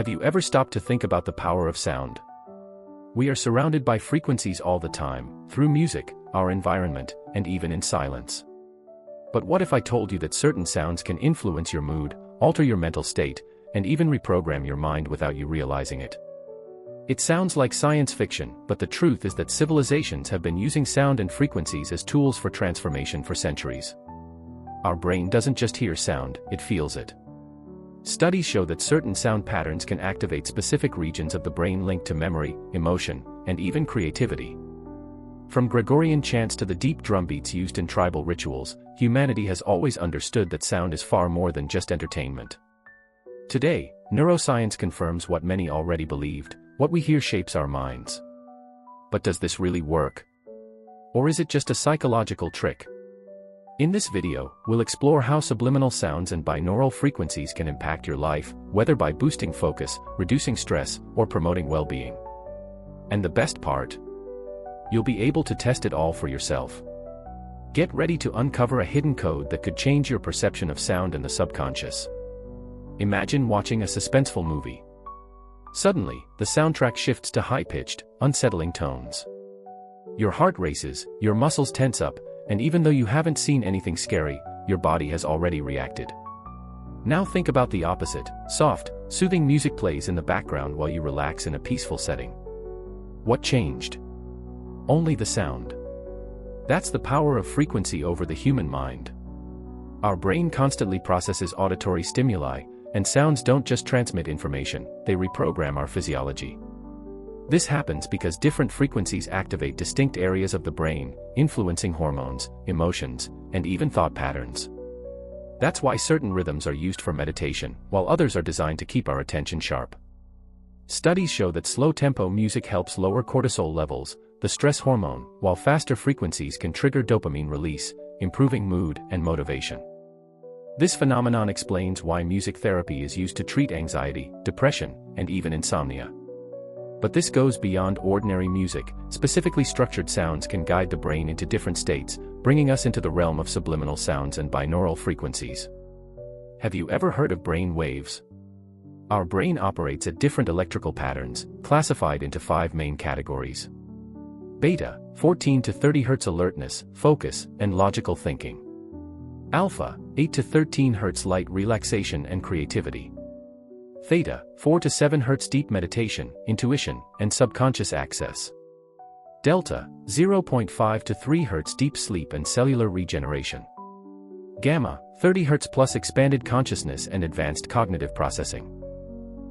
Have you ever stopped to think about the power of sound? We are surrounded by frequencies all the time, through music, our environment, and even in silence. But what if I told you that certain sounds can influence your mood, alter your mental state, and even reprogram your mind without you realizing it? It sounds like science fiction, but the truth is that civilizations have been using sound and frequencies as tools for transformation for centuries. Our brain doesn't just hear sound, it feels it. Studies show that certain sound patterns can activate specific regions of the brain linked to memory, emotion, and even creativity. From Gregorian chants to the deep drum beats used in tribal rituals, humanity has always understood that sound is far more than just entertainment. Today, neuroscience confirms what many already believed: what we hear shapes our minds. But does this really work? Or is it just a psychological trick? In this video, we'll explore how subliminal sounds and binaural frequencies can impact your life, whether by boosting focus, reducing stress, or promoting well-being. And the best part? You'll be able to test it all for yourself. Get ready to uncover a hidden code that could change your perception of sound and the subconscious. Imagine watching a suspenseful movie. Suddenly, the soundtrack shifts to high-pitched, unsettling tones. Your heart races, your muscles tense up, and even though you haven't seen anything scary, your body has already reacted. Now think about the opposite: soft, soothing music plays in the background while you relax in a peaceful setting. What changed? Only the sound. That's the power of frequency over the human mind. Our brain constantly processes auditory stimuli, and sounds don't just transmit information, they reprogram our physiology. This happens because different frequencies activate distinct areas of the brain, influencing hormones, emotions, and even thought patterns. That's why certain rhythms are used for meditation, while others are designed to keep our attention sharp. Studies show that slow-tempo music helps lower cortisol levels, the stress hormone, while faster frequencies can trigger dopamine release, improving mood and motivation. This phenomenon explains why music therapy is used to treat anxiety, depression, and even insomnia. But this goes beyond ordinary music. Specifically structured sounds can guide the brain into different states, bringing us into the realm of subliminal sounds and binaural frequencies. Have you ever heard of brain waves? Our brain operates at different electrical patterns, classified into 5 main categories. Beta, 14 to 30 Hz alertness, focus, and logical thinking. Alpha, 8 to 13 Hz light relaxation and creativity. Theta, 4 to 7 Hz deep meditation, intuition, and subconscious access. Delta, 0.5 to 3 Hz deep sleep and cellular regeneration. Gamma, 30 Hz plus expanded consciousness and advanced cognitive processing.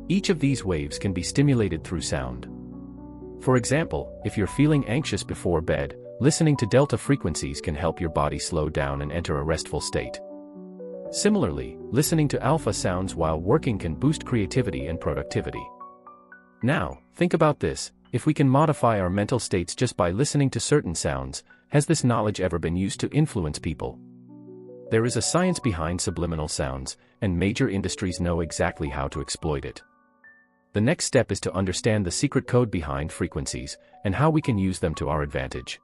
Each of these waves can be stimulated through sound. For example, if you're feeling anxious before bed, listening to delta frequencies can help your body slow down and enter a restful state. Similarly, listening to alpha sounds while working can boost creativity and productivity. Now, think about this: if we can modify our mental states just by listening to certain sounds, has this knowledge ever been used to influence people? There is a science behind subliminal sounds, and major industries know exactly how to exploit it. The next step is to understand the secret code behind frequencies, and how we can use them to our advantage.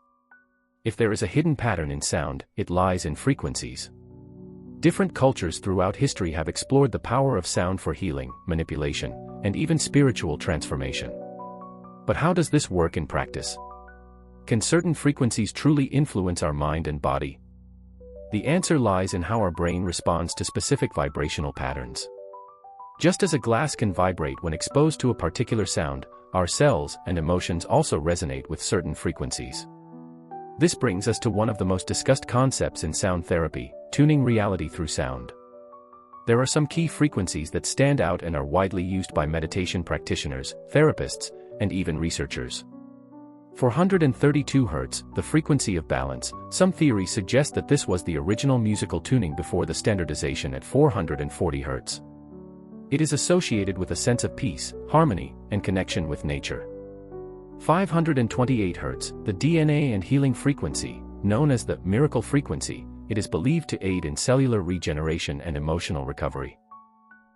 If there is a hidden pattern in sound, it lies in frequencies. Different cultures throughout history have explored the power of sound for healing, manipulation, and even spiritual transformation. But how does this work in practice? Can certain frequencies truly influence our mind and body? The answer lies in how our brain responds to specific vibrational patterns. Just as a glass can vibrate when exposed to a particular sound, our cells and emotions also resonate with certain frequencies. This brings us to one of the most discussed concepts in sound therapy: tuning reality through sound. There are some key frequencies that stand out and are widely used by meditation practitioners, therapists, and even researchers. 432 Hz, the frequency of balance. Some theories suggest that this was the original musical tuning before the standardization at 440 Hz. It is associated with a sense of peace, harmony, and connection with nature. 528 Hz, the DNA and healing frequency, known as the miracle frequency. It is believed to aid in cellular regeneration and emotional recovery.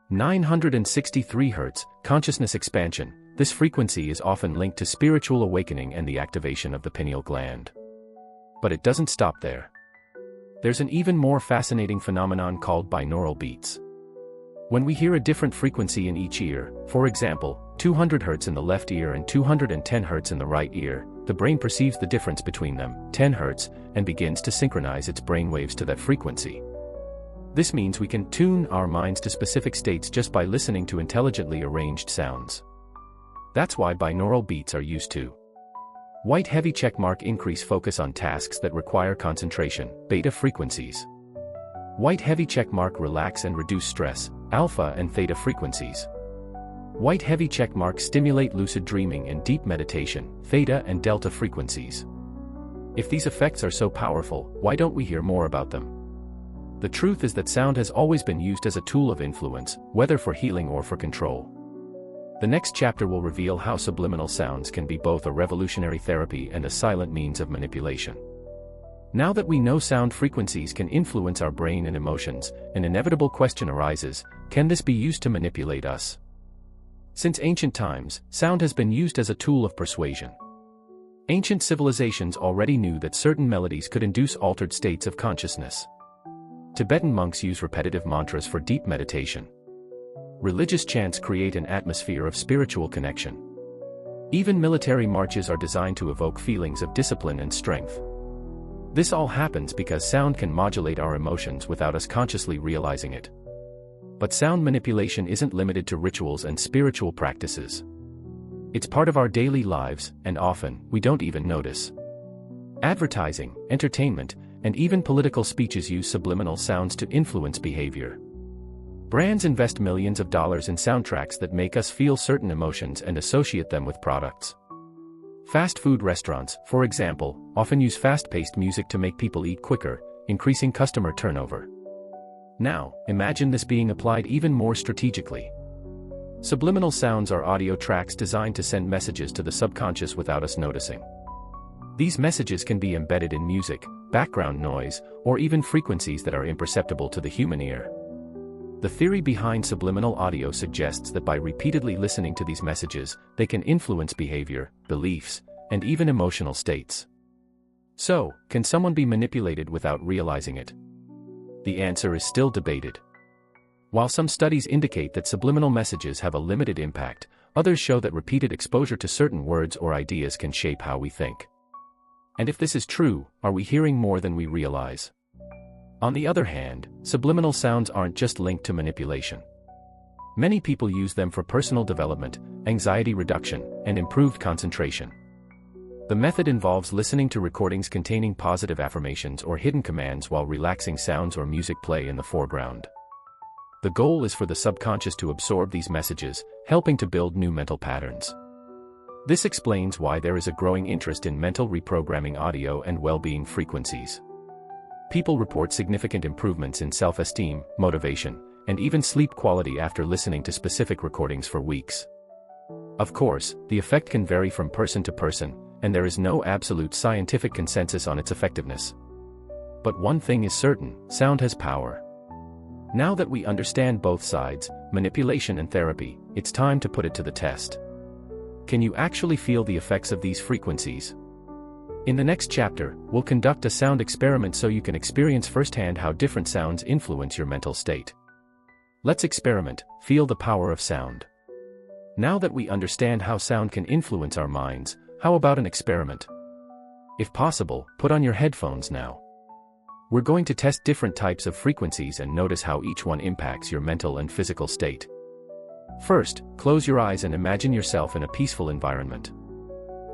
963 Hz, consciousness expansion. This frequency is often linked to spiritual awakening and the activation of the pineal gland. But it doesn't stop there. There's an even more fascinating phenomenon called binaural beats. When we hear a different frequency in each ear, for example, 200 Hz in the left ear and 210 Hz in the right ear, the brain perceives the difference between them, 10 Hz, and begins to synchronize its brainwaves to that frequency. This means we can tune our minds to specific states just by listening to intelligently arranged sounds. That's why binaural beats are used to. White heavy checkmark increase focus on tasks that require concentration, beta frequencies. White heavy checkmark relax and reduce stress, alpha and theta frequencies. White heavy checkmark stimulate lucid dreaming and deep meditation, theta and delta frequencies. If these effects are so powerful, why don't we hear more about them? The truth is that sound has always been used as a tool of influence, whether for healing or for control. The next chapter will reveal how subliminal sounds can be both a revolutionary therapy and a silent means of manipulation. Now that we know sound frequencies can influence our brain and emotions, an inevitable question arises: can this be used to manipulate us? Since ancient times, sound has been used as a tool of persuasion. Ancient civilizations already knew that certain melodies could induce altered states of consciousness. Tibetan monks use repetitive mantras for deep meditation. Religious chants create an atmosphere of spiritual connection. Even military marches are designed to evoke feelings of discipline and strength. This all happens because sound can modulate our emotions without us consciously realizing it. But sound manipulation isn't limited to rituals and spiritual practices. It's part of our daily lives, and often, we don't even notice. Advertising, entertainment, and even political speeches use subliminal sounds to influence behavior. Brands invest millions of dollars in soundtracks that make us feel certain emotions and associate them with products. Fast food restaurants, for example, often use fast-paced music to make people eat quicker, increasing customer turnover. Now, imagine this being applied even more strategically. Subliminal sounds are audio tracks designed to send messages to the subconscious without us noticing. These messages can be embedded in music, background noise, or even frequencies that are imperceptible to the human ear. The theory behind subliminal audio suggests that by repeatedly listening to these messages, they can influence behavior, beliefs, and even emotional states. So, can someone be manipulated without realizing it? The answer is still debated. While some studies indicate that subliminal messages have a limited impact, others show that repeated exposure to certain words or ideas can shape how we think. And if this is true, are we hearing more than we realize? On the other hand, subliminal sounds aren't just linked to manipulation. Many people use them for personal development, anxiety reduction, and improved concentration. The method involves listening to recordings containing positive affirmations or hidden commands while relaxing sounds or music play in the foreground. The goal is for the subconscious to absorb these messages, helping to build new mental patterns. This explains why there is a growing interest in mental reprogramming audio and well-being frequencies. People report significant improvements in self-esteem, motivation, and even sleep quality after listening to specific recordings for weeks. Of course, the effect can vary from person to person, and there is no absolute scientific consensus on its effectiveness. But one thing is certain: sound has power. Now that we understand both sides, manipulation and therapy, it's time to put it to the test. Can you actually feel the effects of these frequencies? In the next chapter, we'll conduct a sound experiment so you can experience firsthand how different sounds influence your mental state. Let's experiment, feel the power of sound. Now that we understand how sound can influence our minds, how about an experiment? If possible, put on your headphones now. We're going to test different types of frequencies and notice how each one impacts your mental and physical state. First, close your eyes and imagine yourself in a peaceful environment.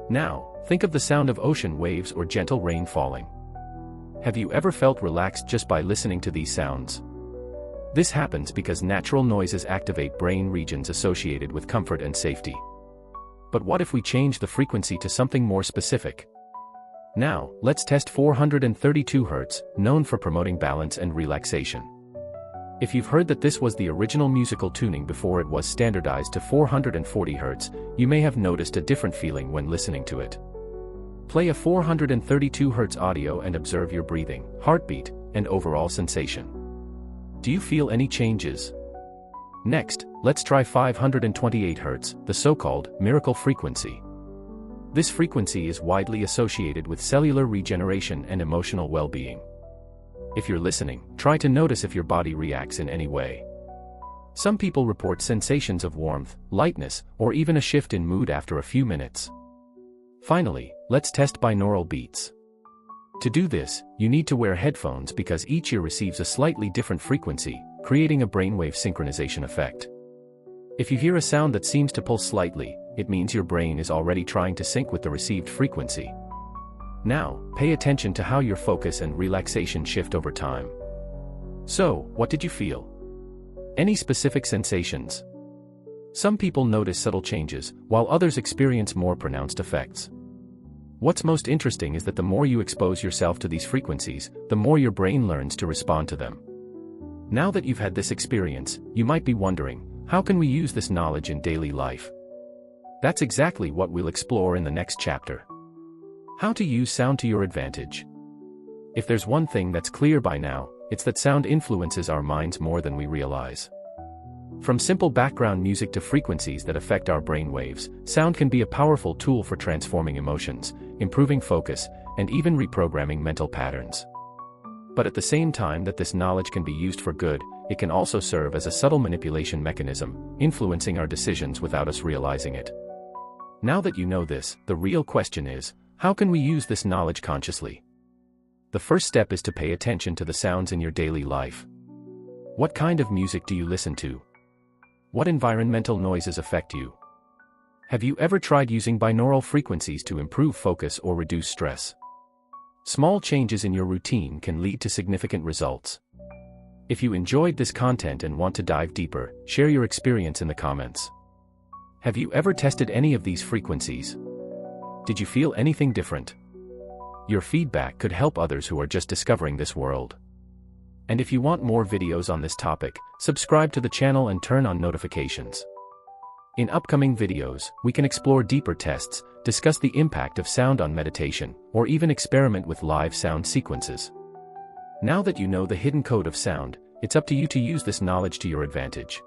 Now, think of the sound of ocean waves or gentle rain falling. Have you ever felt relaxed just by listening to these sounds? This happens because natural noises activate brain regions associated with comfort and safety. But what if we change the frequency to something more specific? Now, let's test 432 Hz, known for promoting balance and relaxation. If you've heard that this was the original musical tuning before it was standardized to 440 Hz, you may have noticed a different feeling when listening to it. Play a 432 Hz audio and observe your breathing, heartbeat, and overall sensation. Do you feel any changes? Next, let's try 528 Hz, the so-called miracle frequency. This frequency is widely associated with cellular regeneration and emotional well-being. If you're listening, try to notice if your body reacts in any way. Some people report sensations of warmth, lightness, or even a shift in mood after a few minutes. Finally, let's test binaural beats. To do this, you need to wear headphones because each ear receives a slightly different frequency, creating a brainwave synchronization effect. If you hear a sound that seems to pulse slightly, it means your brain is already trying to sync with the received frequency. Now, pay attention to how your focus and relaxation shift over time. So, what did you feel? Any specific sensations? Some people notice subtle changes, while others experience more pronounced effects. What's most interesting is that the more you expose yourself to these frequencies, the more your brain learns to respond to them. Now that you've had this experience, you might be wondering, how can we use this knowledge in daily life? That's exactly what we'll explore in the next chapter. How to use sound to your advantage. If there's one thing that's clear by now, it's that sound influences our minds more than we realize. From simple background music to frequencies that affect our brain waves, sound can be a powerful tool for transforming emotions, improving focus, and even reprogramming mental patterns. But at the same time that this knowledge can be used for good, it can also serve as a subtle manipulation mechanism, influencing our decisions without us realizing it. Now that you know this, the real question is, how can we use this knowledge consciously? The first step is to pay attention to the sounds in your daily life. What kind of music do you listen to? What environmental noises affect you? Have you ever tried using binaural frequencies to improve focus or reduce stress? Small changes in your routine can lead to significant results. If you enjoyed this content and want to dive deeper, share your experience in the comments. Have you ever tested any of these frequencies? Did you feel anything different? Your feedback could help others who are just discovering this world. And if you want more videos on this topic, subscribe to the channel and turn on notifications. In upcoming videos, we can explore deeper tests, discuss the impact of sound on meditation, or even experiment with live sound sequences. Now that you know the hidden code of sound, it's up to you to use this knowledge to your advantage.